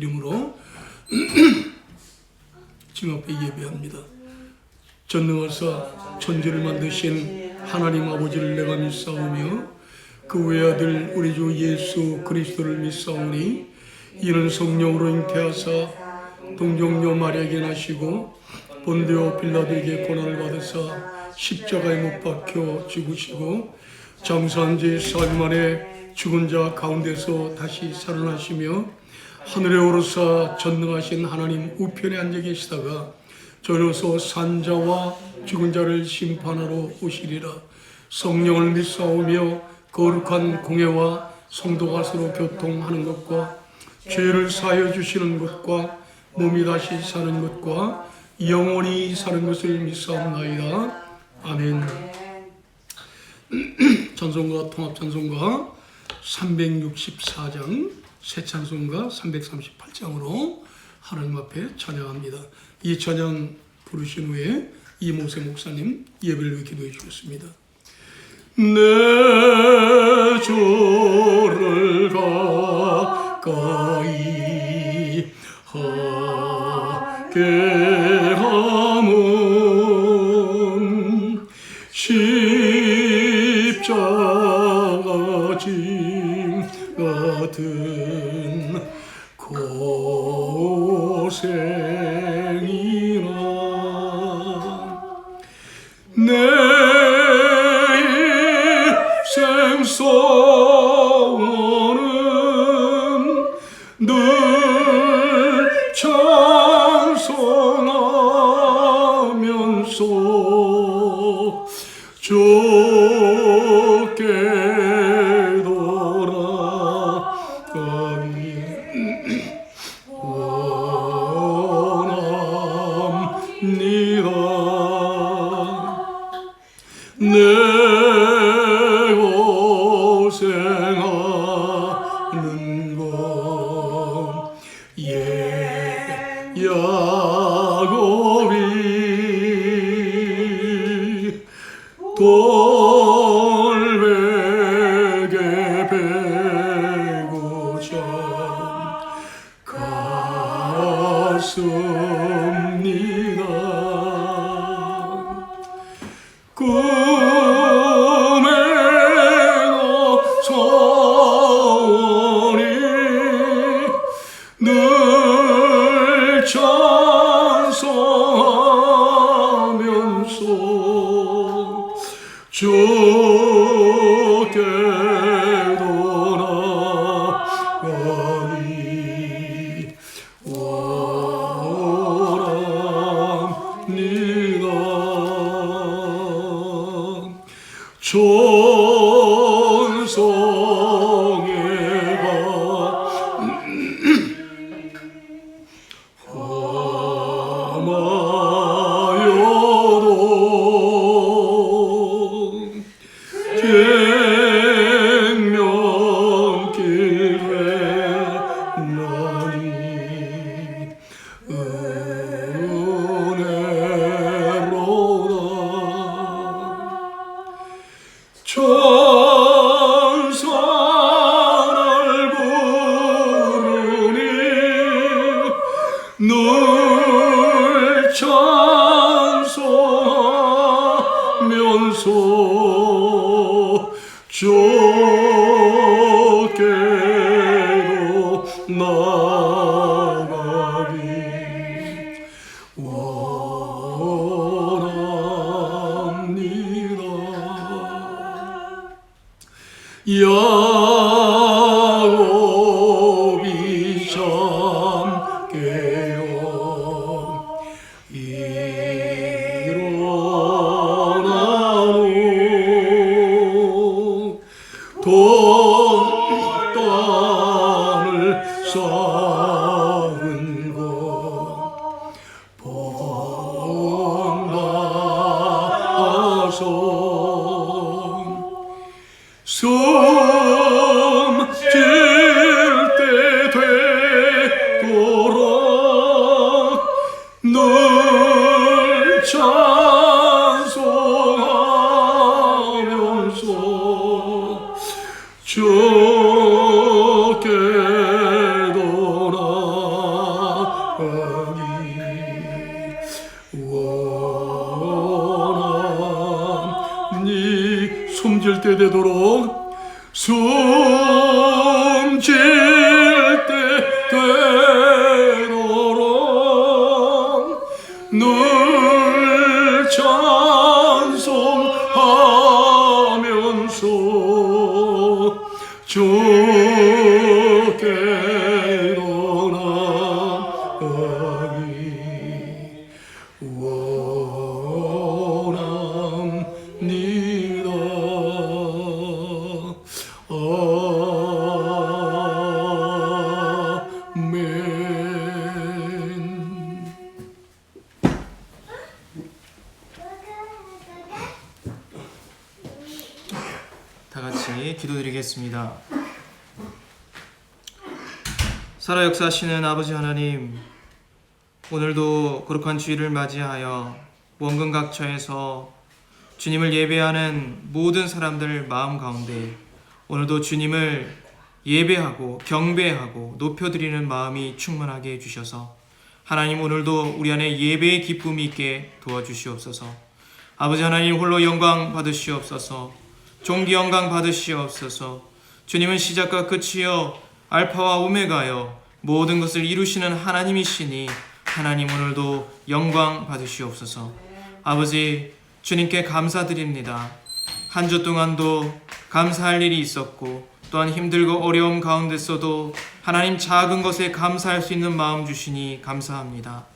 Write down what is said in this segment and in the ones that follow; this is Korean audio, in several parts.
드림으로 주님 앞에 예배합니다. 전능하사 천지를 만드신 하나님 아버지를 내가 믿사오며 그 외아들 우리 주 예수 그리스도를 믿사오니 이는 성령으로 잉태하사 동정녀 마리아에게 나시고 본디오 빌라도에게 고난을 받으사 십자가에 못 박혀 죽으시고 장사한 지 4일 만에 죽은 자 가운데서 다시 살아나시며 하늘에 오르사 전능하신 하나님 우편에 앉아 계시다가 저로서 산자와 죽은 자를 심판하러 오시리라. 성령을 믿사오며 거룩한 공회와 성도가 서로 교통하는 것과 죄를 사하여 주시는 것과 몸이 다시 사는 것과 영원히 사는 것을 믿사옵나이다. 아멘. 찬송가 통합찬송가 364장 새 찬송가 338장으로 하나님 앞에 찬양합니다. 이 찬양 부르신 후에 이모세 목사님 예배를 위해 기도해 주겠습니다. 내 주를 가까이 하게 함은 십자가 짐 같은 고생이나 내 인생 소원은 늘 찬송하면서 주께 돌아가기 원합니다. 내 고생하는 것 야곱이 돌베개 베고자 갔습니다. 꿈에 소원이 늘 찬송하면서 주께 돌아가기 원합니다. 천성의 하마여도 갱년길에 나니 은혜로다. 천사를 부르니 늘 찬송하면서 주께로 나가기 원합니다. 야곱이 참깨요 일어나오 돈단을 쌓은 것 본나서 숨질 때 되도 숨질 때 되도록 숨질 때 되도록 늘 찬송하면서 주께로 나아가기 원합니다. 아멘. 다 같이 기도드리겠습니다. 살아 역사하시는 아버지 하나님, 오늘도 거룩한 주일을 맞이하여 원근 각처에서 주님을 예배하는 모든 사람들 마음 가운데 오늘도 주님을 예배하고 경배하고 높여드리는 마음이 충만하게 해주셔서 하나님, 오늘도 우리 안에 예배의 기쁨이 있게 도와주시옵소서. 아버지 하나님, 홀로 영광 받으시옵소서. 존귀 영광 받으시옵소서. 주님은 시작과 끝이요 알파와 오메가요 모든 것을 이루시는 하나님이시니 하나님, 오늘도 영광 받으시옵소서. 아버지, 주님께 감사드립니다. 한 주 동안도 감사할 일이 있었고 또한 힘들고 어려움 가운데서도 하나님 작은 것에 감사할 수 있는 마음 주시니 감사합니다.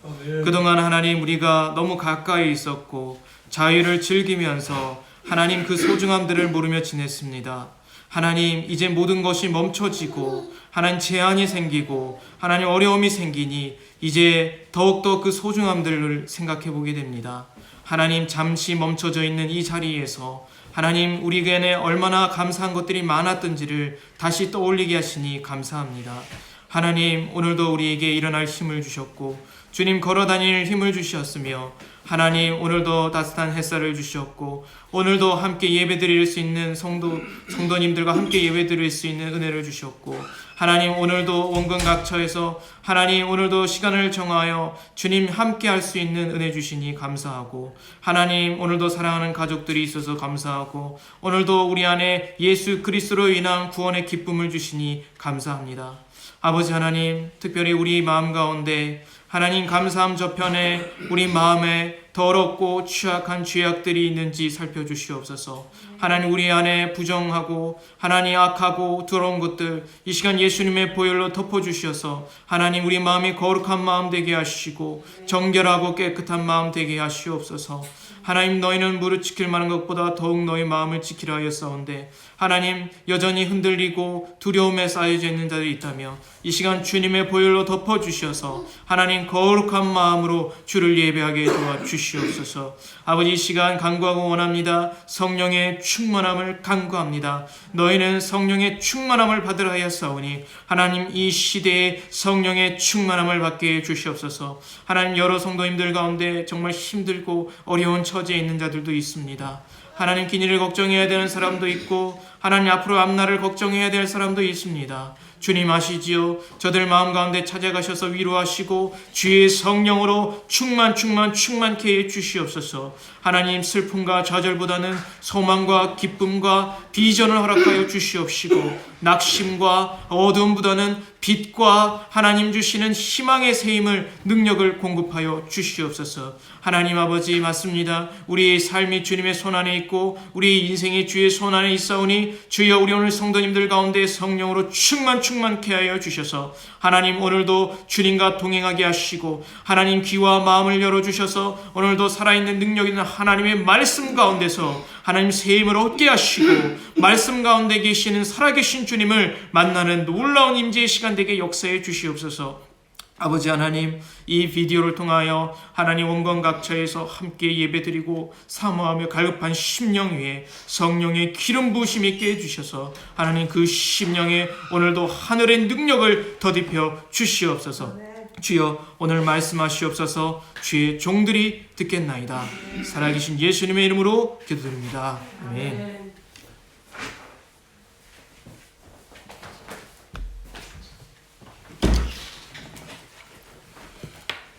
그동안 하나님, 우리가 너무 가까이 있었고 자유를 즐기면서 하나님 그 소중함들을 모르며 지냈습니다. 하나님, 이제 모든 것이 멈춰지고 하나님 제한이 생기고 하나님 어려움이 생기니 이제 더욱더 그 소중함들을 생각해 보게 됩니다. 하나님, 잠시 멈춰져 있는 이 자리에서 하나님, 우리에게 얼마나 감사한 것들이 많았던지를 다시 떠올리게 하시니 감사합니다. 하나님, 오늘도 우리에게 일어날 힘을 주셨고 주님 걸어다닐 힘을 주셨으며 하나님, 오늘도 따뜻한 햇살을 주셨고 오늘도 함께 예배드릴 수 있는 성도님들과 함께 예배드릴 수 있는 은혜를 주셨고 하나님, 오늘도 원근 각처에서 하나님, 오늘도 시간을 정하여 주님 함께 할 수 있는 은혜 주시니 감사하고 하나님, 오늘도 사랑하는 가족들이 있어서 감사하고 오늘도 우리 안에 예수 그리스도로 인한 구원의 기쁨을 주시니 감사합니다. 아버지 하나님, 특별히 우리 마음 가운데 하나님 감사함 저편에 우리 마음에 더럽고 취약한 죄악들이 있는지 살펴주시옵소서. 하나님, 우리 안에 부정하고 하나님 악하고 더러운 것들 이 시간 예수님의 보혈로 덮어주셔서 하나님 우리 마음이 거룩한 마음 되게 하시고 정결하고 깨끗한 마음 되게 하시옵소서. 하나님, 너희는 무릇 지킬 만한 것보다 더욱 너희 마음을 지키라 하였사온데 하나님, 여전히 흔들리고 두려움에 쌓여져 있는 자들이 있다며 이 시간 주님의 보혈로 덮어주셔서 하나님 거룩한 마음으로 주를 예배하게 도와주시옵소서. 아버지, 이 시간 간구하고 원합니다. 성령의 충만함을 간구합니다. 너희는 성령의 충만함을 받으라 하였사오니 하나님, 이 시대에 성령의 충만함을 받게 해주시옵소서. 하나님, 여러 성도님들 가운데 정말 힘들고 어려운 처지에 있는 자들도 있습니다. 하나님, 긴 일을 걱정해야 되는 사람도 있고 하나님 앞으로 앞날을 걱정해야 될 사람도 있습니다. 주님 아시지요? 저들 마음 가운데 찾아가셔서 위로하시고 주의 성령으로 충만케 해주시옵소서. 하나님, 슬픔과 좌절보다는 소망과 기쁨과 비전을 허락하여 주시옵시고 낙심과 어두움보다는 빛과 하나님 주시는 희망의 새힘을 능력을 공급하여 주시옵소서. 하나님 아버지, 맞습니다. 우리의 삶이 주님의 손안에 있고 우리의 인생이 주의 손안에 있사오니 주여, 우리 오늘 성도님들 가운데 성령으로 충만케 하여 주셔서 하나님, 오늘도 주님과 동행하게 하시고 하나님 귀와 마음을 열어주셔서 오늘도 살아있는 능력 있는 하나님의 말씀 가운데서 하나님 새 힘을 얻게 하시고 말씀 가운데 계시는 살아계신 주님을 만나는 놀라운 임재의 시간 되게 역사해 주시옵소서. 아버지 하나님, 이 비디오를 통하여 하나님 원건 각처에서 함께 예배드리고 사모하며 갈급한 심령 위에 성령의 기름 부으심 있게 해주셔서 하나님 그 심령에 오늘도 하늘의 능력을 더입혀 주시옵소서. 주여, 오늘 말씀하시옵소서. 주의 종들이 듣겠나이다. 살아계신 예수님의 이름으로 기도드립니다. 아멘.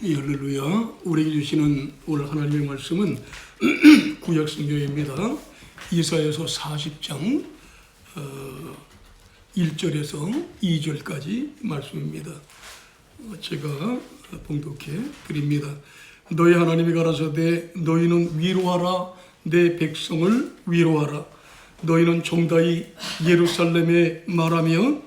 할렐루야. 우리에게 주시는 오늘 하나님의 말씀은 구약 성경입니다. 이사야서 40장 1절에서 2절까지 말씀입니다. 제가 봉독해 드립니다. 너희 하나님이 가라사대 너희는 위로하라 내 백성을 위로하라. 너희는 정다이 예루살렘에 말하며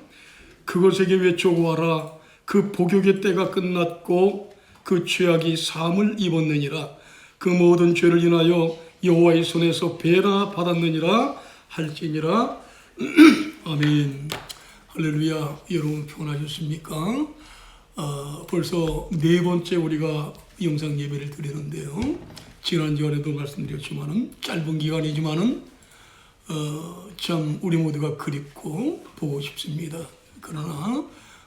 그것에게 외쳐고하라. 그 복역의 때가 끝났고 그 죄악이 사함을 입었느니라. 그 모든 죄를 인하여 여호와의 손에서 배나 받았느니라 할지니라. 아멘. 할렐루야. 여러분 평안하셨습니까? 벌써 네 번째 우리가 영상 예배를 드리는데요. 지난 시간에도 말씀드렸지만은 짧은 기간이지만은 참 우리 모두가 그립고 보고 싶습니다. 그러나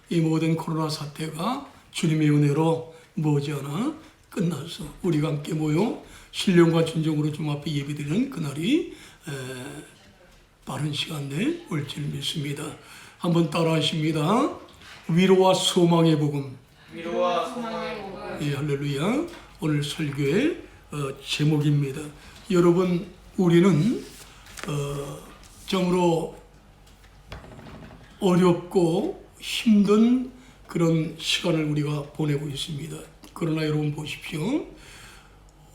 이 모든 코로나 사태가 주님의 은혜로 머지않아 끝나서 우리가 함께 모여 신령과 진정으로 주 앞에 예배드리는 그날이 빠른 시간 내에 올 줄 믿습니다. 한번 따라 하십니다. 위로와 소망의 복음. 위로와 소망의 복음. 예, 할렐루야. 오늘 설교의 제목입니다. 여러분, 우리는 정으로 어렵고 힘든 그런 시간을 우리가 보내고 있습니다. 그러나 여러분 보십시오.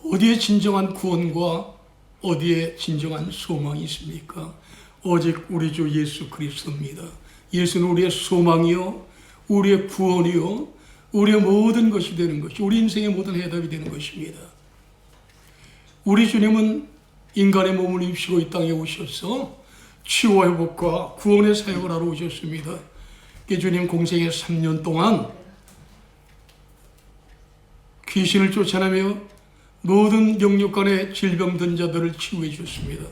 어디에 진정한 구원과 어디에 진정한 소망이 있습니까? 오직 우리 주 예수 그리스도입니다. 예수는 우리의 소망이요, 우리의 구원이요, 우리의 모든 것이 되는 것이, 우리 인생의 모든 해답이 되는 것입니다. 우리 주님은 인간의 몸을 입시고 이 땅에 오셔서 치유와 회복과 구원의 사역을 하러 오셨습니다. 주님 공생의 3년 동안 귀신을 쫓아내며 모든 영육간의 질병든 자들을 치유해 주셨습니다.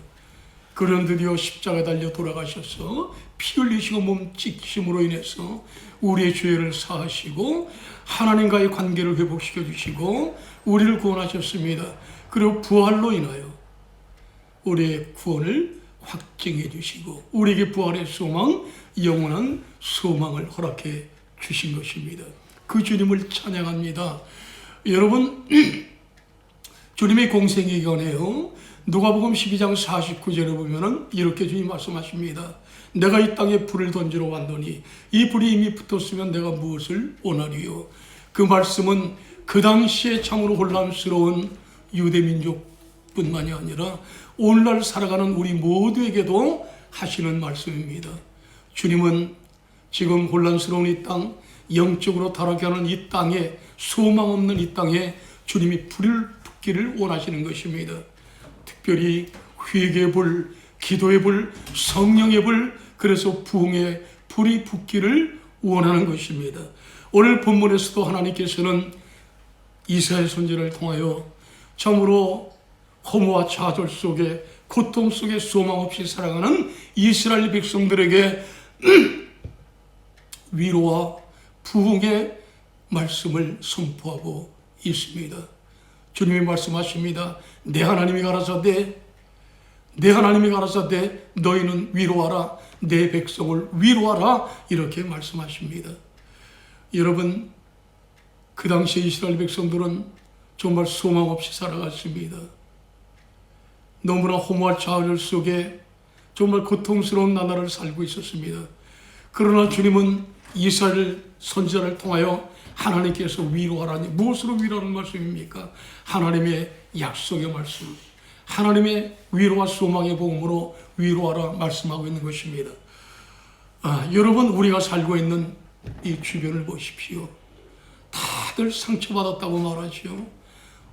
그런 드디어 십자가에 달려 돌아가셔서 피 흘리시고 몸 찢기심으로 인해서 우리의 죄를 사하시고 하나님과의 관계를 회복시켜 주시고 우리를 구원하셨습니다. 그리고 부활로 인하여 우리의 구원을 확증해 주시고 우리에게 부활의 소망, 영원한 소망을 허락해 주신 것입니다. 그 주님을 찬양합니다. 여러분, 주님의 공생에 관해요. 누가복음 12장 49절에 보면은 이렇게 주님 말씀하십니다. 내가 이 땅에 불을 던지러 왔더니 이 불이 이미 붙었으면 내가 무엇을 원하리요. 그 말씀은 그 당시에 참으로 혼란스러운 유대민족뿐만이 아니라 오늘날 살아가는 우리 모두에게도 하시는 말씀입니다. 주님은 지금 혼란스러운 이 땅, 영적으로 타락하는 이 땅에, 소망 없는 이 땅에 주님이 불을 붙기를 원하시는 것입니다. 특별히 회개의 불, 기도의 불, 성령의 불, 그래서 부흥의 불이 붙기를 원하는 것입니다. 오늘 본문에서도 하나님께서는 이사야 선지자를 통하여 참으로 허무와 좌절 속에, 고통 속에 소망 없이 살아가는 이스라엘 백성들에게 위로와 부흥의 말씀을 선포하고 있습니다. 주님이 말씀하십니다. 내 하나님이 가라사대 너희는 위로하라, 내 백성을 위로하라, 이렇게 말씀하십니다. 여러분, 그 당시 이스라엘 백성들은 정말 소망 없이 살아갔습니다. 너무나 허무한 좌절 속에 정말 고통스러운 나날을 살고 있었습니다. 그러나 주님은 이스라엘 선지자를 통하여 하나님께서 위로하라니, 무엇으로 위로하는 말씀입니까? 하나님의 약속의 말씀, 하나님의 위로와 소망의 복음으로 위로하라 말씀하고 있는 것입니다. 여러분, 우리가 살고 있는 이 주변을 보십시오. 다들 상처받았다고 말하죠.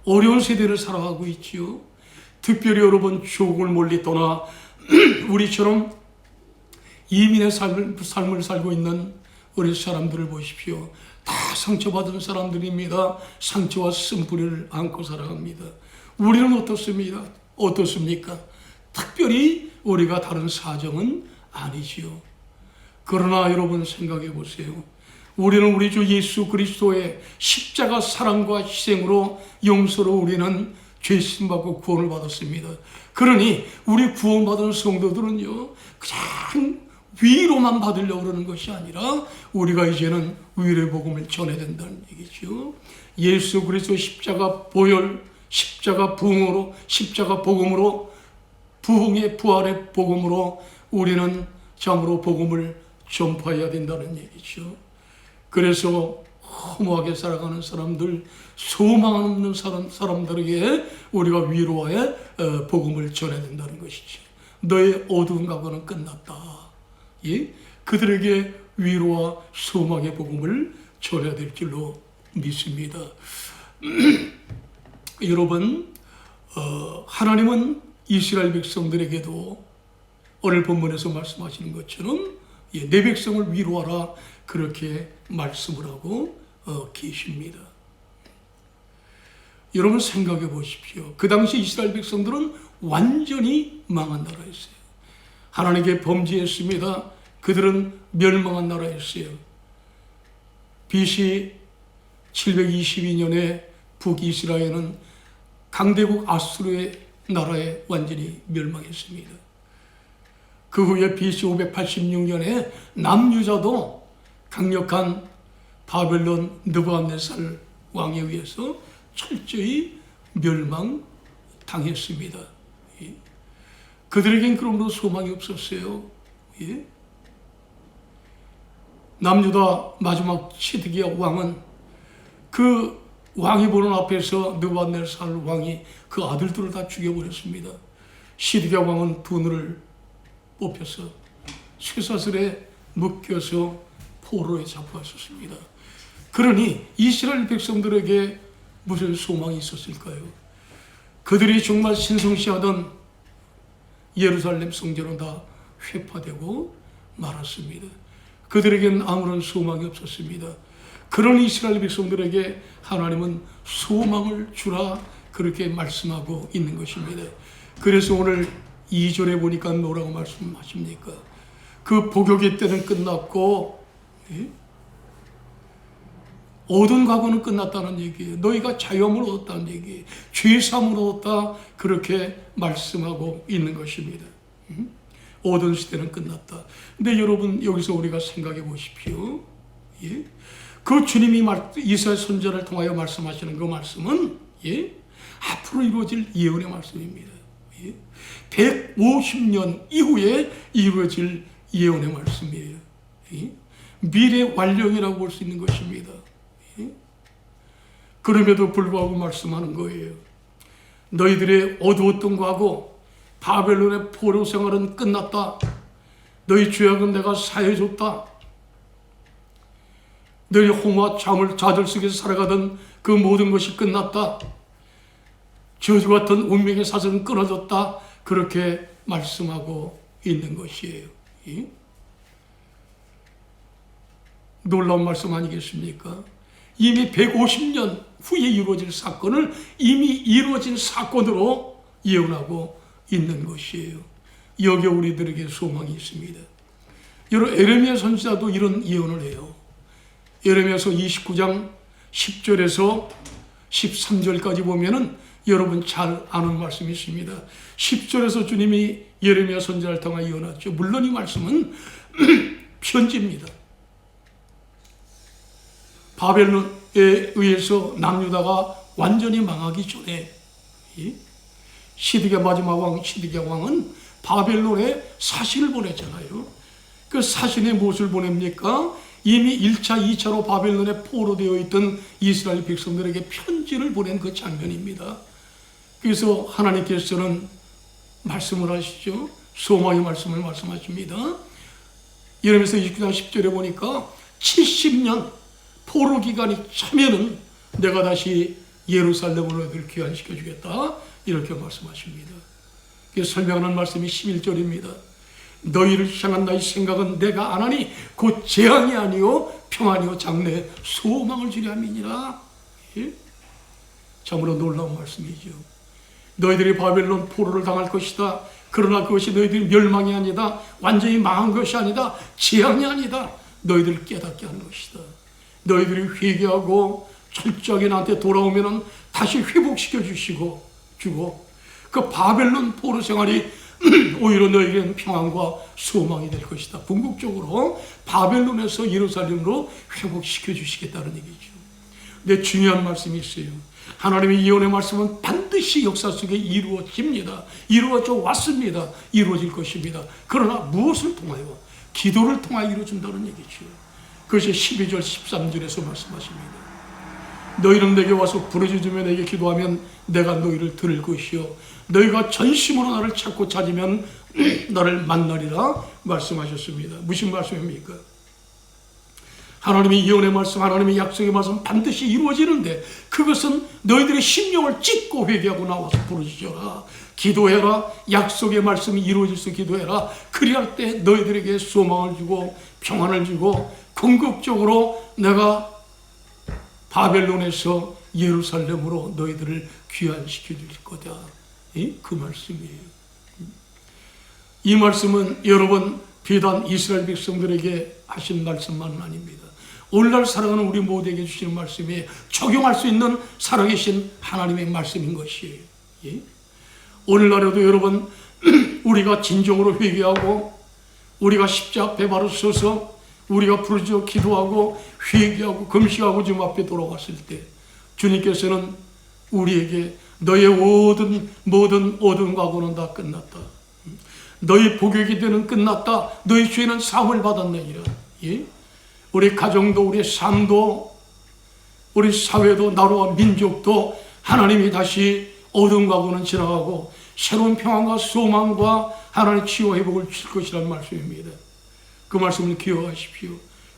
어려운 세대를 살아가고 있지요. 특별히 여러분, 조국을 멀리 떠나 우리처럼 이민의 삶을 살고 있는 우리 사람들을 보십시오. 다 상처받은 사람들입니다. 상처와 쓴뿌리를 안고 살아갑니다. 우리는 어떻습니까? 특별히 우리가 다른 사정은 아니지요. 그러나 여러분 생각해 보세요. 우리는 우리 주 예수 그리스도의 십자가 사랑과 희생으로 용서로 우리는 죄심받고 구원을 받았습니다. 그러니 우리 구원받은 성도들은요, 그냥 위로만 받으려고 그러는 것이 아니라 우리가 이제는 위로의 복음을 전해야 된다는 얘기죠. 예수 그리스도 십자가 보혈, 십자가 부흥으로, 십자가 복음으로 부흥의 부활의 복음으로 우리는 참으로 복음을 전파해야 된다는 얘기죠. 그래서 허무하게 살아가는 사람들, 소망 없는 사람들에게 우리가 위로와의 복음을 전해야 된다는 것이죠. 너의 어두운 과거는 끝났다. 예? 그들에게 위로와 소망의 복음을 전해야 될 줄로 믿습니다. 여러분, 하나님은 이스라엘 백성들에게도 오늘 본문에서 말씀하시는 것처럼 내 백성을 위로하라 그렇게 말씀을 하고 계십니다. 여러분 생각해 보십시오. 그 당시 이스라엘 백성들은 완전히 망한 나라였어요. 하나님께 범죄했습니다. 그들은 멸망한 나라였어요. BC 722년에 북이스라엘은 강대국 아수르의 나라에 완전히 멸망했습니다. 그 후에 BC 586년에 남유다도 강력한 바벨론 느부갓네살 왕에 의해서 철저히 멸망당했습니다. 예. 그들에겐 그러므로 소망이 없었어요. 예. 남유다 마지막 시드기야 왕은 그 왕이 보는 앞에서 느부갓네살 왕이 그 아들들을 다 죽여버렸습니다. 시드기야 왕은 두 눈을 뽑혀서 쇠사슬에 묶여서 포로에 잡혀왔었습니다. 그러니 이스라엘 백성들에게 무슨 소망이 있었을까요? 그들이 정말 신성시하던 예루살렘 성전은 다 회파되고 말았습니다. 그들에게는 아무런 소망이 없었습니다. 그런 이스라엘 백성들에게 하나님은 소망을 주라 그렇게 말씀하고 있는 것입니다. 그래서 오늘 2절에 보니까 뭐라고 말씀하십니까? 그 복역의 때는 끝났고 어두운 과거는 끝났다는 얘기예요. 너희가 자유함을 얻었다는 얘기예요. 죄사함을 얻었다 그렇게 말씀하고 있는 것입니다. 어두운 시대는 끝났다. 근데 여러분 여기서 우리가 생각해 보십시오. 예? 그 주님이 이사야 선지자를 통하여 말씀하시는 그 말씀은 앞으로 이루어질 예언의 말씀입니다. 150년 이후에 이루어질 예언의 말씀이에요. 미래 완령이라고 볼 수 있는 것입니다. 그럼에도 불구하고 말씀하는 거예요. 너희들의 어두웠던 과거, 바벨론의 포로 생활은 끝났다. 너희 죄악은 내가 사해줬다. 너희 홍화 자들 속에서 살아가던 그 모든 것이 끝났다. 저주 같은 운명의 사슬은 끊어졌다. 그렇게 말씀하고 있는 것이에요. 놀라운 말씀 아니겠습니까? 이미 150년 후에 이루어질 사건을 이미 이루어진 사건으로 예언하고 있는 것이에요. 여기에 우리들에게 소망이 있습니다. 여러분 에레미야 선지자도 이런 예언을 해요. 에레미야서 29장 10절에서 13절까지 보면은 여러분 잘 아는 말씀이 있습니다. 10절에서 주님이 예레미야 선지자를 통하여 예언하죠. 물론 이 말씀은 편지입니다. 바벨론에 의해서 남유다가 완전히 망하기 전에 시드기야 마지막 왕 시드기야 왕은 바벨론에 사신을 보냈잖아요. 그 사신이 무엇을 보냅니까? 이미 1차, 2차로 바벨론에 포로되어 있던 이스라엘 백성들에게 편지를 보낸 그 장면입니다. 그래서 하나님께서는 말씀을 하시죠. 소망의 말씀을 말씀하십니다. 예레미야서 29장 10절에 보니까 70년 포로 기간이 차면은 내가 다시 예루살렘을 너희들 귀환시켜 주겠다. 이렇게 말씀하십니다. 그래서 설명하는 말씀이 11절입니다. 너희를 향한 나의 생각은 내가 안 하니 곧 재앙이 아니요 평안이요 장래 소망을 주려 함이니라. 참으로 놀라운 말씀이죠. 너희들이 바벨론 포로를 당할 것이다. 그러나 그것이 너희들이 멸망이 아니다. 완전히 망한 것이 아니다. 재앙이 아니다. 너희들을 깨닫게 하는 것이다. 너희들이 회개하고 철저하게 나한테 돌아오면 다시 회복시켜 주고 그 바벨론 포로 생활이 오히려 너희에게는 평안과 소망이 될 것이다. 궁극적으로 바벨론에서 예루살렘으로 회복시켜 주시겠다는 얘기죠. 근데 중요한 말씀이 있어요. 하나님의 예언의 말씀은 반드시 역사 속에 이루어집니다. 이루어져 왔습니다. 이루어질 것입니다. 그러나 무엇을 통하여? 기도를 통하여 이루어진다는 얘기죠. 그것이 12절 13절에서 말씀하십니다. 너희는 내게 와서 부르짖으며 내게 기도하면 내가 너희를 들을 것이요 너희가 전심으로 나를 찾고 찾으면 나를 만나리라 말씀하셨습니다. 무슨 말씀입니까? 하나님의 예언의 말씀, 하나님의 약속의 말씀 반드시 이루어지는데 그것은 너희들의 심령을 찢고 회개하고 나와서 부르짖어라. 기도해라. 약속의 말씀이 이루어질 수 기도해라. 그리할 때 너희들에게 소망을 주고 평안을 주고 궁극적으로 내가 바벨론에서 예루살렘으로 너희들을 귀환시켜 줄 거다. 그 말씀이에요. 이 말씀은 여러분 비단 이스라엘 백성들에게 하신 말씀만은 아닙니다. 오늘날 살아가는 우리 모두에게 주시는 말씀에 적용할 수 있는 살아계신 하나님의 말씀인 것이에요. 오늘날에도 여러분 우리가 진정으로 회개하고 우리가 십자 앞에 바로 서서 우리가 부르짖어 기도하고 회개하고 금식하고 주님 앞에 돌아왔을 때 주님께서는 우리에게 너의 모든 과거는 다 끝났다. 너희 복역이 되는 끝났다. 너희 죄는 사함을 받았느니라. 우리 가정도 우리 삶도 우리 사회도 나라와 민족도 하나님이 다시 어두운 과거는 지나가고 새로운 평안과 소망과 하나님의 치유와 회복을 주실 것이라는 말씀입니다. 그 말씀을 기억하십시오.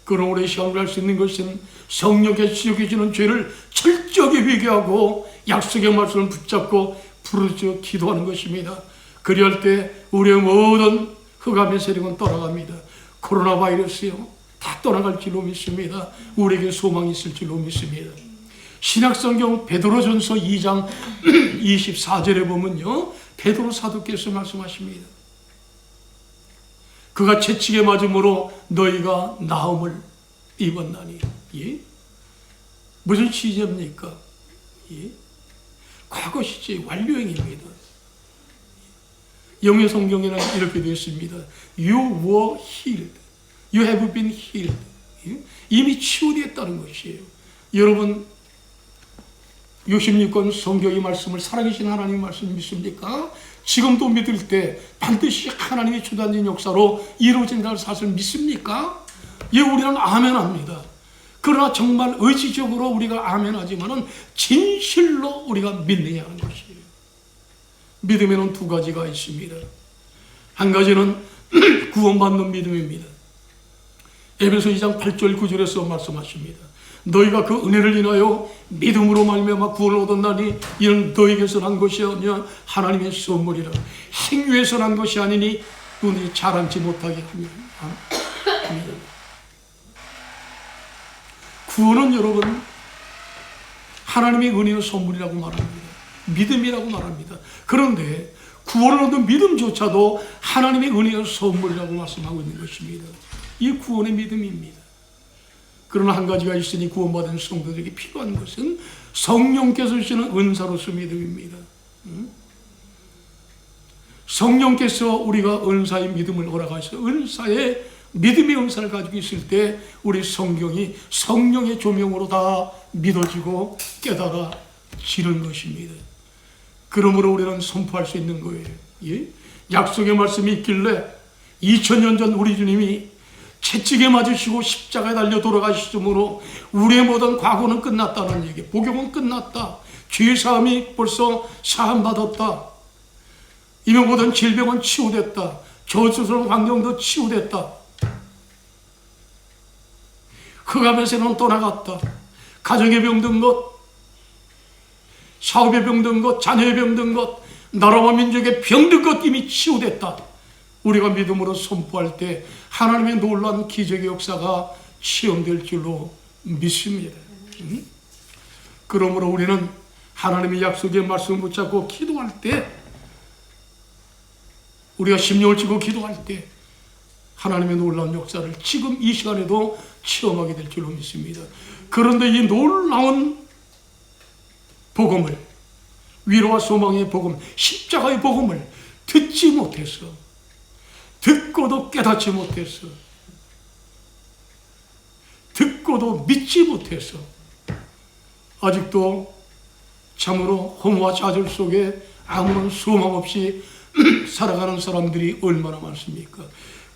그럼 우리 시간을 할 수 있는 것은 성령께서 지적해주는 죄를 철저히 회개하고 약속의 말씀을 붙잡고 부르짖어 기도하는 것입니다. 그리할 때 우리의 모든 흑암의 세력은 떠나갑니다. 코로나 바이러스요 다 떠나갈 줄로 믿습니다. 우리에게 소망이 있을 줄로 믿습니다. 신약성경 베드로전서 2장 24절에 보면요 베드로 사도께서 말씀하십니다. 그가 채찍에 맞음으로 너희가 나음을 입었나니. 무슨 시제입니까? 과거 시제 완료형입니다. 영의 성경에는 이렇게 되어 있습니다. You were healed. You have been healed. 이미 치유되었다는 것이에요. 여러분 66권 성경의 말씀을 살아계신 하나님의 말씀 믿습니까? 지금도 믿을 때 반드시 하나님의 주관적인 역사로 이루어진다는 사실을 믿습니까? 우리는 아멘합니다. 그러나 정말 의지적으로 우리가 아멘하지만은 진실로 우리가 믿느냐 하는 것이에요. 믿음에는 두 가지가 있습니다. 한 가지는 구원받는 믿음입니다. 에베소 2장 8절 9절에서 말씀하십니다. 너희가 그 은혜를 인하여 믿음으로 말미암아 구원을 얻었나니 이는 너희에게서 난 것이 아니라 하나님의 선물이라. 행위에서 난 것이 아니니 눈이 자랑치 못하게 합니다. 구원은 여러분 하나님의 은혜의 선물이라고 말합니다. 믿음이라고 말합니다. 그런데 구원을 얻는 믿음조차도 하나님의 은혜의 선물이라고 말씀하고 있는 것입니다. 이 구원의 믿음입니다. 그러나 한 가지가 있으니 구원받은 성도들에게 필요한 것은 성령께서 주시는 은사로서 믿음입니다. 성령께서 우리가 은사의 믿음을 허락하셔서 은사의 믿음의 은사를 가지고 있을 때 우리 성경이 성령의 조명으로 다 믿어지고 깨달아지는 것입니다. 그러므로 우리는 선포할 수 있는 거예요. 약속의 말씀이 있길래 2000년 전 우리 주님이 채찍에 맞으시고 십자가에 달려 돌아가시므로 우리의 모든 과거는 끝났다는 얘기, 복역은 끝났다. 죄사함이 벌써 사함받았다. 이미 모든 질병은 치유됐다. 저주스러운 환경도 치유됐다. 흑암에서는 떠나갔다. 가정에 병든 것, 사업에 병든 것, 자녀에 병든 것, 나라와 민족에 병든 것 이미 치유됐다. 우리가 믿음으로 선포할 때 하나님의 놀라운 기적의 역사가 시험될 줄로 믿습니다. 그러므로 우리는 하나님의 약속의 말씀을 붙잡고 기도할 때, 우리가 심령을 쥐고 기도할 때 하나님의 놀라운 역사를 지금 이 시간에도 체험하게 될 줄로 믿습니다. 그런데 이 놀라운 복음을, 위로와 소망의 복음, 십자가의 복음을 듣지 못해서, 듣고도 깨닫지 못해서, 듣고도 믿지 못해서 아직도 참으로 허무와 좌절 속에 아무런 소망 없이 살아가는 사람들이 얼마나 많습니까?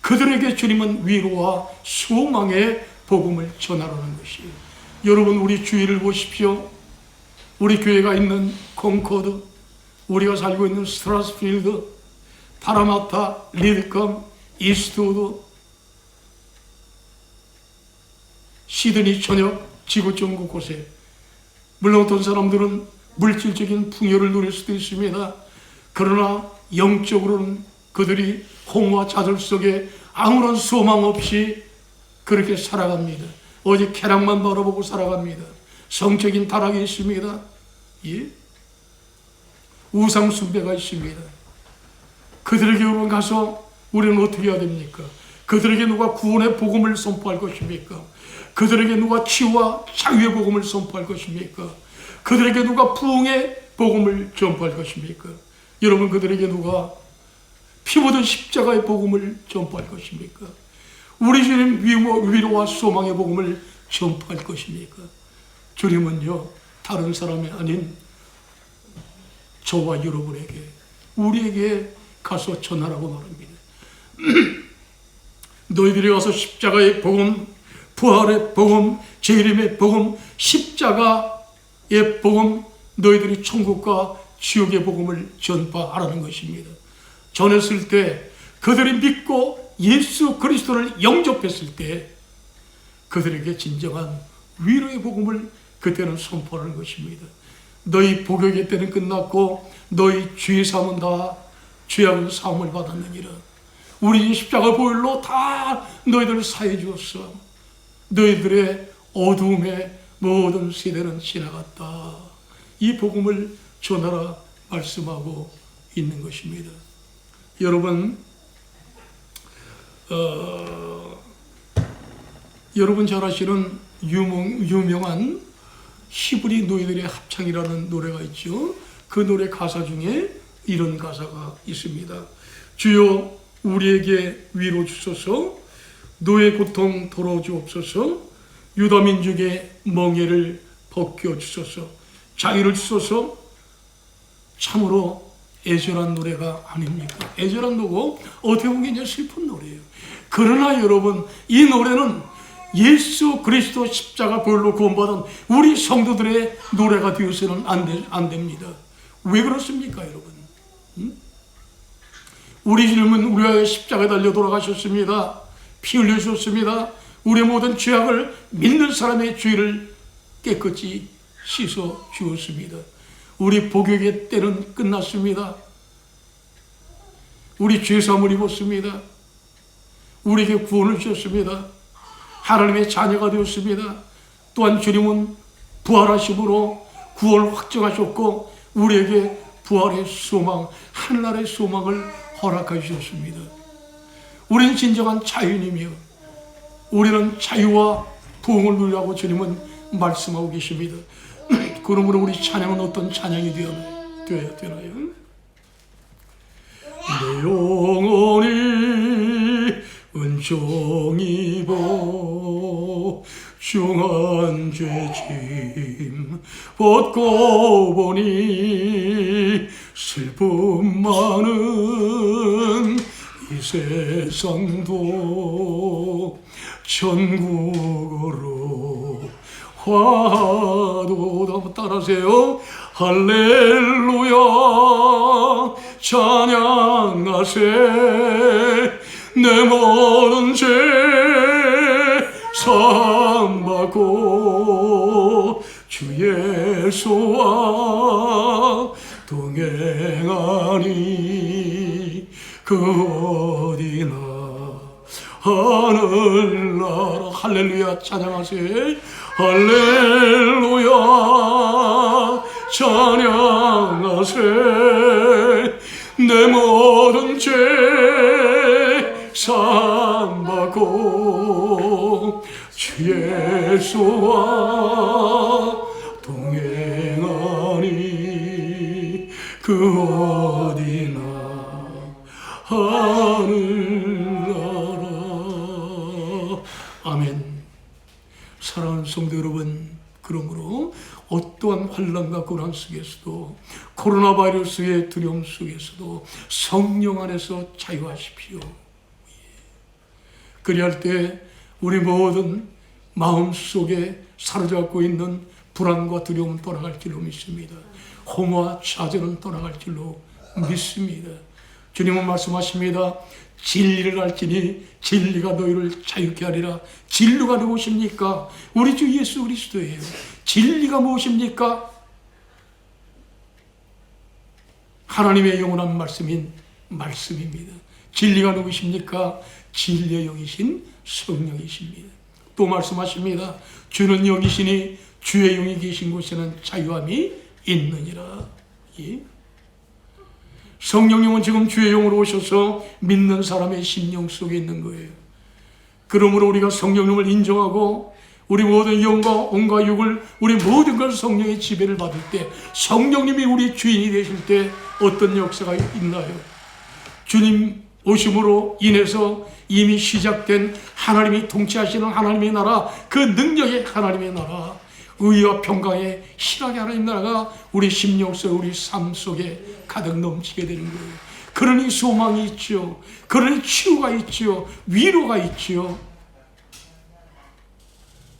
그들에게 주님은 위로와 소망의 복음을 전하라는 것이에요. 여러분, 우리 주위를 보십시오. 우리 교회가 있는 콩코드, 우리가 살고 있는 스트라스필드, 파라마타, 리드컴, 이스트우드, 시드니 전역, 지구 전 곳곳에, 물론 어떤 사람들은 물질적인 풍요를 누릴 수도 있습니다. 그러나 영적으로는 그들이 홍과 좌절 속에 아무런 소망 없이 그렇게 살아갑니다. 오직 쾌락만 바라보고 살아갑니다. 성적인 타락이 있습니다. 예? 우상 숭배가 있습니다. 그들에게 가서 우리는 어떻게 해야 됩니까? 그들에게 누가 구원의 복음을 선포할 것입니까? 그들에게 누가 치유와 자유의 복음을 선포할 것입니까? 그들에게 누가 부흥의 복음을 전파할 것입니까? 여러분, 그들에게 누가 피 묻은 십자가의 복음을 전파할 것입니까? 우리 주님 위로와 소망의 복음을 전파할 것입니까? 주님은요, 다른 사람이 아닌 저와 여러분에게, 우리에게 가서 전하라고 말합니다. 너희들이 가서 십자가의 복음, 부활의 복음, 재림의 복음, 십자가의 복음, 너희들이 천국과 지옥의 복음을 전파하라는 것입니다. 전했을 때, 그들이 믿고 예수 그리스도를 영접했을 때 그들에게 진정한 위로의 복음을 그때는 선포하는 것입니다. 너희 복역의 때는 끝났고 너희 죄 사함은 다 죄악은 사함을 받았느니라. 우리 십자가 보혈로 다 너희들을 사해 주었어. 너희들의 어두움의 모든 세대는 지나갔다. 이 복음을 전하라 말씀하고 있는 것입니다. 여러분, 여러분 잘 아시는 유명한 히브리 노예들의 합창이라는 노래가 있죠. 그 노래 가사 중에 이런 가사가 있습니다. 주여 우리에게 위로 주소서, 노예 고통 덜어주옵소서, 유다 민족의 멍에를 벗겨 주소서, 자유를 주소서. 참으로 애절한 노래가 아닙니까? 애절한 노고 어떻게 보면 이제 슬픈 노래예요. 그러나 여러분, 이 노래는 예수 그리스도 십자가 보혈로 구원받은 우리 성도들의 노래가 되어서는 안 됩니다. 왜 그렇습니까, 여러분? 우리 주님은 우리와 십자가에 달려 돌아가셨습니다. 피 흘려주셨습니다. 우리의 모든 죄악을 믿는 사람의 죄를 깨끗이 씻어 주었습니다. 우리 복역의 때는 끝났습니다. 우리 죄사함을 입었습니다. 우리에게 구원을 주셨습니다. 하나님의 자녀가 되었습니다. 또한 주님은 부활하심으로 구원을 확정하셨고 우리에게 부활의 소망, 하늘나라의 소망을 허락해 주셨습니다. 우리는 진정한 자유인이며 우리는 자유와 부흥을 누리라고 주님은 말씀하고 계십니다. 그러므로 우리 찬양은 어떤 찬양이 되어야 되나요? 내 영혼이 은총 입어 중한 죄짐 벗고 보니 슬픔 많은 이 세상도 천국으로 화도다. 따라하세요. 할렐루야 찬양하세. 내 모든 죄 사함받고 주 예수와 동행하니 그 어디나 하늘나라. 할렐루야 찬양하세. 할렐루야 찬양하세. 내 모든 죄 사함받고 주 예수와 동행하니 그 어디나 하늘나라. 아멘. 사랑하는 성도 여러분, 그러므로 어떠한 환난과 고난 속에서도 코로나 바이러스의 두려움 속에서도 성령 안에서 자유하십시오. 그리할 때 우리 모든 마음속에 사로잡고 있는 불안과 두려움은 떠나갈 줄로 믿습니다. 홍어와 좌절은 떠나갈 줄로 믿습니다. 주님은 말씀하십니다. 진리를 알지니 진리가 너희를 자유케 하리라. 진리가 누구십니까? 우리 주 예수 그리스도예요. 진리가 무엇입니까? 하나님의 영원한 말씀인 말씀입니다. 진리가 누구십니까? 진리의 영이신 성령이십니다. 또 말씀하십니다. 주는 영이시니 주의 영이 계신 곳에는 자유함이 있느니라. 예? 성령님은 지금 주의 영으로 오셔서 믿는 사람의 심령 속에 있는 거예요. 그러므로 우리가 성령님을 인정하고 우리 모든 영과 온과 육을 우리 모든 걸 성령의 지배를 받을 때 성령님이 우리 주인이 되실 때 어떤 역사가 있나요? 주님 오심으로 인해서 이미 시작된 하나님이 통치하시는 하나님의 나라, 그 능력의 하나님의 나라, 의와 평강의 신앙의 하나님 나라가 우리 심령 속, 우리 삶 속에 가득 넘치게 되는 거예요. 그러니 소망이 있죠. 그러니 치유가 있죠. 위로가 있죠.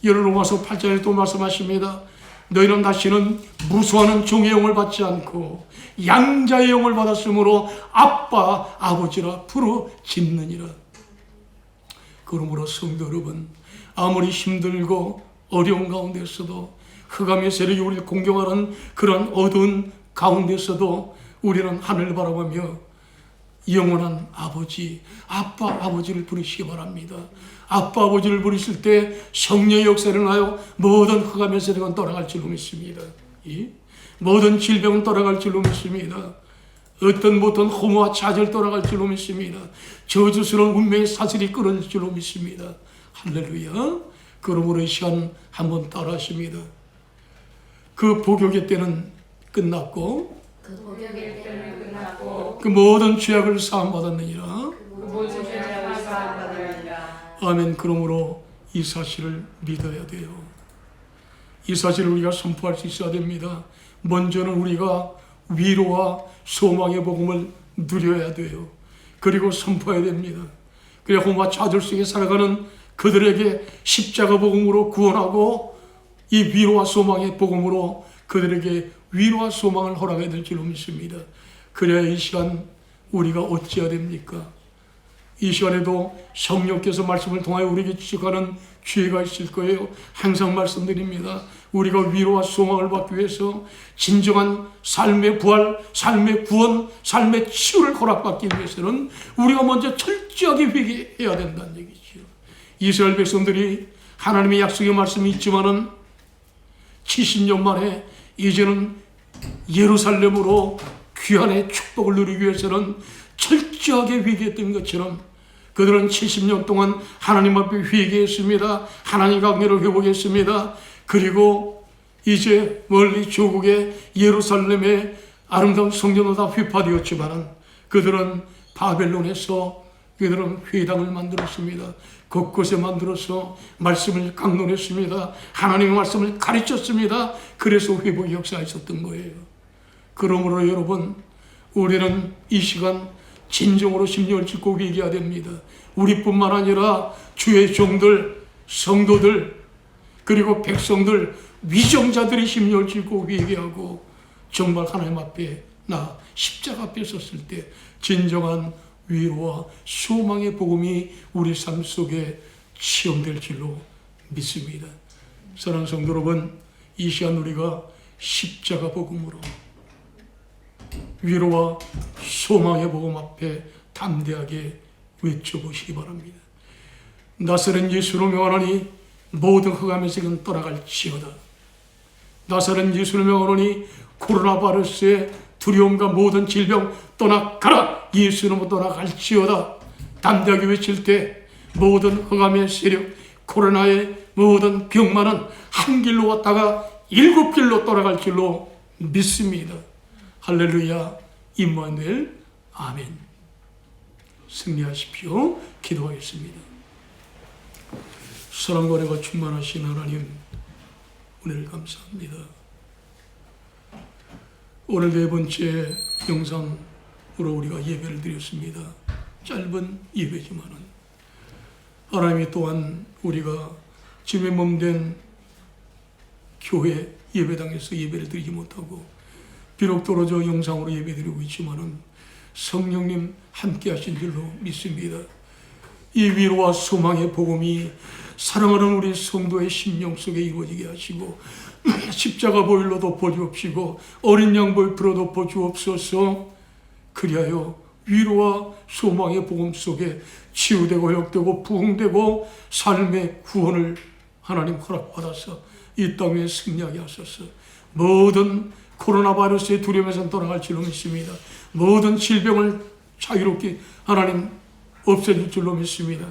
여러 로마서 8장에 또 말씀하십니다. 너희는 다시는 무수하는 종의 영을 받지 않고 양자의 영을 받았으므로 아빠, 아버지라 부르짖느니라. 그러므로 성도 여러분, 아무리 힘들고 어려운 가운데서도 흑암의 세력이 우리를 공격하는 그런 어두운 가운데서도 우리는 하늘을 바라보며 영원한 아버지, 아빠, 아버지를 부르시기 바랍니다. 아빠, 아버지를 부르실 때 성령의 역사를 하여 모든 흑암의 세력은 떠나갈 줄로 믿습니다. 모든 질병은 떠나갈 줄로 믿습니다. 어떤 못한 허무와 좌절 떠나갈 줄로 믿습니다. 저주스러운 운명의 사슬이 끊어질 줄로 믿습니다. 할렐루야. 그러므로 이 시간 한번 따라 하십니다. 그 복역의 때는 끝났고 그 모든 죄악을 사함받았느니라. 아멘. 그러므로 이 사실을 믿어야 돼요. 이 사실을 우리가 선포할 수 있어야 됩니다. 먼저는 우리가 위로와 소망의 복음을 누려야 돼요. 그리고 선포해야 됩니다. 그래야 홍마 좌절 속에 살아가는 그들에게 십자가 복음으로 구원하고 이 위로와 소망의 복음으로 그들에게 위로와 소망을 허락해야 될 줄로 믿습니다. 그래야 이 시간 우리가 어찌해야 됩니까? 이 시간에도 성령께서 말씀을 통하여 우리에게 지적하는 기회가 있을 거예요. 항상 말씀드립니다. 우리가 위로와 소망을 받기 위해서 진정한 삶의 부활, 삶의 구원, 삶의 치유를 허락받기 위해서는 우리가 먼저 철저하게 회개해야 된다는 얘기죠. 이스라엘 백성들이 하나님의 약속의 말씀이 있지만은 70년 만에 이제는 예루살렘으로 귀환의 축복을 누리기 위해서는 철저하게 회개했던 것처럼 그들은 70년 동안 하나님 앞에 회개했습니다. 하나님 관계를 회복했습니다. 그리고 이제 멀리 조국의 예루살렘의 아름다운 성전으로 다 휘파되었지만 그들은 바벨론에서 그들은 회당을 만들었습니다. 곳곳에 만들어서 말씀을 강론했습니다. 하나님의 말씀을 가르쳤습니다. 그래서 회복의 역사가 있었던 거예요. 그러므로 여러분, 우리는 이 시간 진정으로 심령을 찢고 회개해야 됩니다. 우리뿐만 아니라 주의 종들, 성도들, 그리고 백성들, 위정자들이 심령을 찢고 회개하고 정말 하나님 앞에 십자가 앞에 섰을 때 진정한 위로와 소망의 복음이 우리 삶 속에 체험될 줄로 믿습니다. 사랑하는 성도 여러분, 이 시간 우리가 십자가 복음으로 위로와 소망의 복음 앞에 담대하게 외쳐보시기 바랍니다. 나사렛 예수로 명하노니 모든 흑암의 세력은 떠나갈지어다. 나사렛 예수로 명하노니 코로나 바이러스의 두려움과 모든 질병 떠나가라. 예수님은 떠나갈지어다. 담대하게 외칠 때 모든 흑암의 세력, 코로나의 모든 병만은 한 길로 왔다가 7길로 떠나갈 줄로 믿습니다. 할렐루야. 임마누엘. 아멘. 승리하십시오. 기도하겠습니다. 사랑과 은혜가 충만하신 하나님, 은혜를 감사합니다. 오늘 네 번째 영상으로 우리가 예배를 드렸습니다. 짧은 예배지만은 하나님이 또한 우리가 짐의 몸된 교회 예배당에서 예배를 드리지 못하고 비록 떨어져 영상으로 예배드리고 있지만은 성령님 함께 하신 줄로 믿습니다. 이 위로와 소망의 복음이 사랑하는 우리 성도의 심령 속에 이루어지게 하시고 십자가 보일로 덮어주옵시고 어린 양볼 풀어 덮어주옵소서. 그리하여 위로와 소망의 복음 속에 치유되고 회복되고 부흥되고 삶의 구원을 하나님 허락받아서 이 땅에 승리하게 하소서. 모든 코로나 바이러스의 두려움에서 떠나갈 줄로 믿습니다. 모든 질병을 자유롭게 하나님 없애줄 줄로 믿습니다.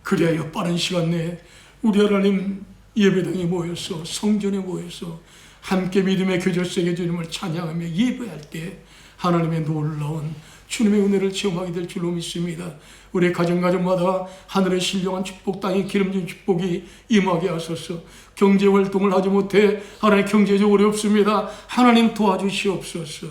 그리하여 빠른 시간 내에 우리 하나님 예배당에 모여서 성전에 모여서 함께 믿음의 교제 속에 주님을 찬양하며 예배할 때 하나님의 놀라운 주님의 은혜를 체험하게 될 줄로 믿습니다. 우리 가정마다 하늘의 신령한 축복, 땅의 기름진 축복이 임하게 하소서. 경제활동을 하지 못해 하나님 경제적으로 어렵습니다. 하나님 도와주시옵소서.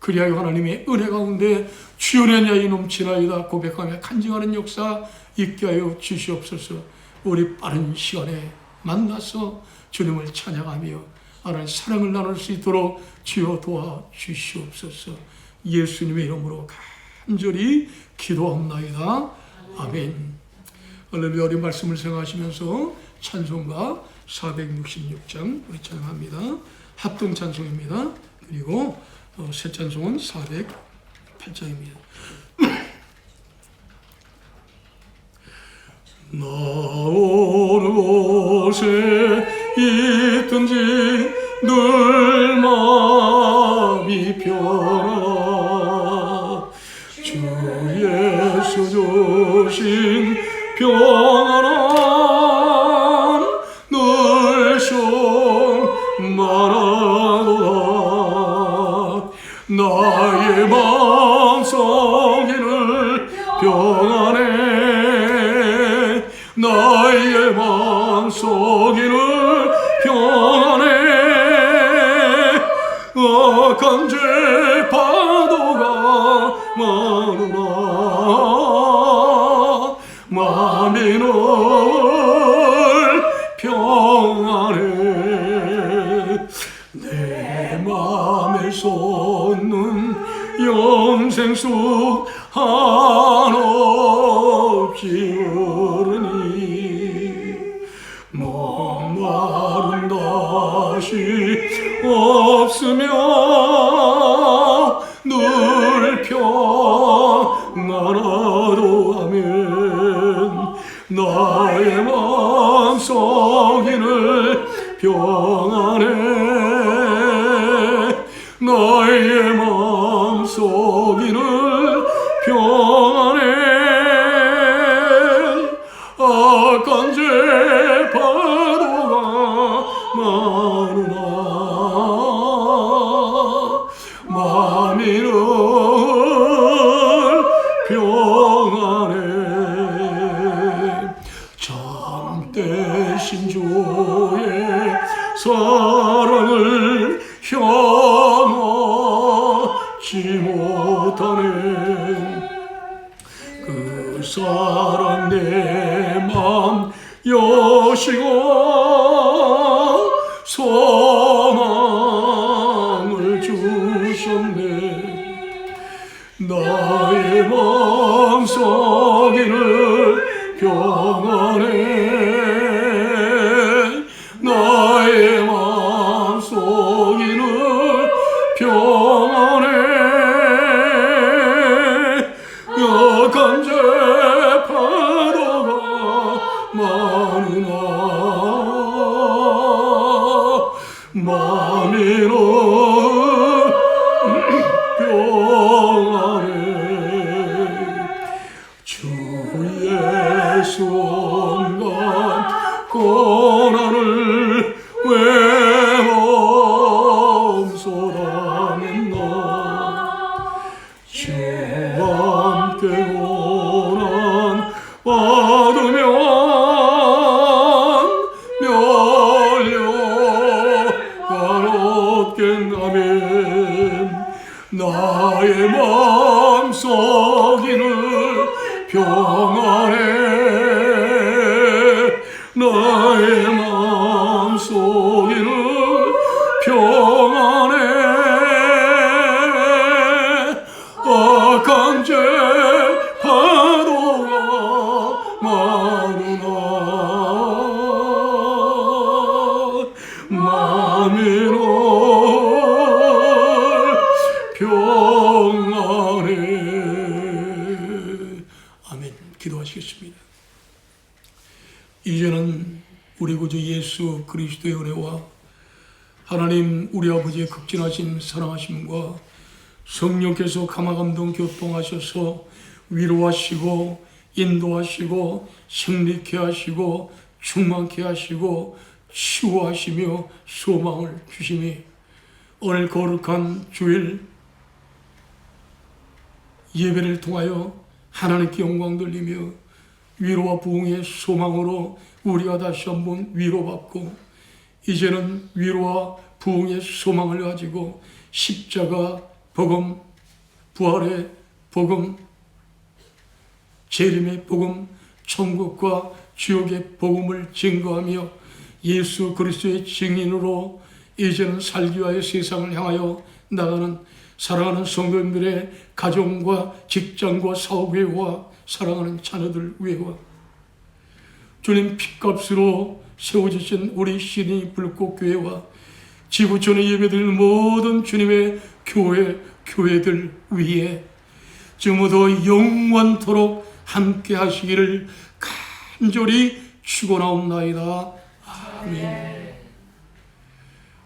그리하여 하나님의 은혜 가운데 주연의 야이 넘치나이다 고백하며 간증하는 역사 있게 하여 주시옵소서. 우리 빠른 시간에 만나서 주님을 찬양하며 하나님 사랑을 나눌 수 있도록 주여 도와주시옵소서. 예수님의 이름으로 간절히 기도합나이다. 아멘. 할렐루야. 우리 말씀을 생각하시면서 찬송가 466장 우리 찬양합니다. 합동 찬송입니다. 그리고 새 찬송은 408장입니다. 나 어느 곳에 있든지 늘 마음이 편하 주 예수 주신 평안함 늘 충만하도다. 나의 마음속에는 평안해 나의 마음속에는 평안해 악한 죄 파도가 많으나 마음이 늘 평안해. 내 마음에 솟는 영생수 한없이 흐르니 목마름 다시 없으며 늘 평안하도 하면 나의 마음속에는 평안해 나의 마음속에는 평안해 악한 죄 파도가 많으나 마음이 늘 평안해. 참되신 주의 사랑을 향하지 못하네. 그 사랑 내 맘 여시고 소망을 주셨네. 나의 마음속에는 평안해 나의 마음속에는 평안해 약한 죄 파도가 많으나 마음이 늘 평안해. 주의 순간 고난을 왜 멈춰다녔나. 주와 함께 고난 받으면 멸려가노라. 아멘. 나의 마음속에는 평안해. 나의 마음속에는 평안해. 악한 죄 파도가 많으나 마음이 널 평안해. 아멘. 기도하시겠습니다. 이제는 우리 구주 예수 그리스도의 은혜와 하나님 우리 아버지의 극진하신 사랑하심과 성령께서 감화감동 교통하셔서 위로하시고 인도하시고 승리케 하시고 충만케 하시고 치유하시며 소망을 주심이 오늘 거룩한 주일 예배를 통하여 하나님께 영광 돌리며 위로와 부흥의 소망으로 우리가 다시 한번 위로받고 이제는 위로와 부흥의 소망을 가지고 십자가 복음, 부활의 복음, 재림의 복음, 천국과 지옥의 복음을 증거하며 예수 그리스도의 증인으로 이제는 살기 위하여 세상을 향하여 나가는 사랑하는 성도님들의 가정과 직장과 사업회와 사랑하는 자녀들 위해와 주님 핏값으로 세워주신 우리 시드니 불꽃교회와 지구촌에 예배드리는 모든 주님의 교회들 위에 지금부터 영원토록 함께 하시기를 간절히 축원하옵나이다. 아멘.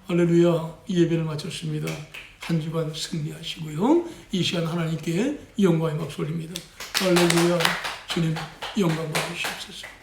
할렐루야. 예배를 마쳤습니다. 한 주간 승리하시고요. 이 시간 하나님께 영광의 박수 올립니다. 할렐루야. 주님 영광 받으시옵소서.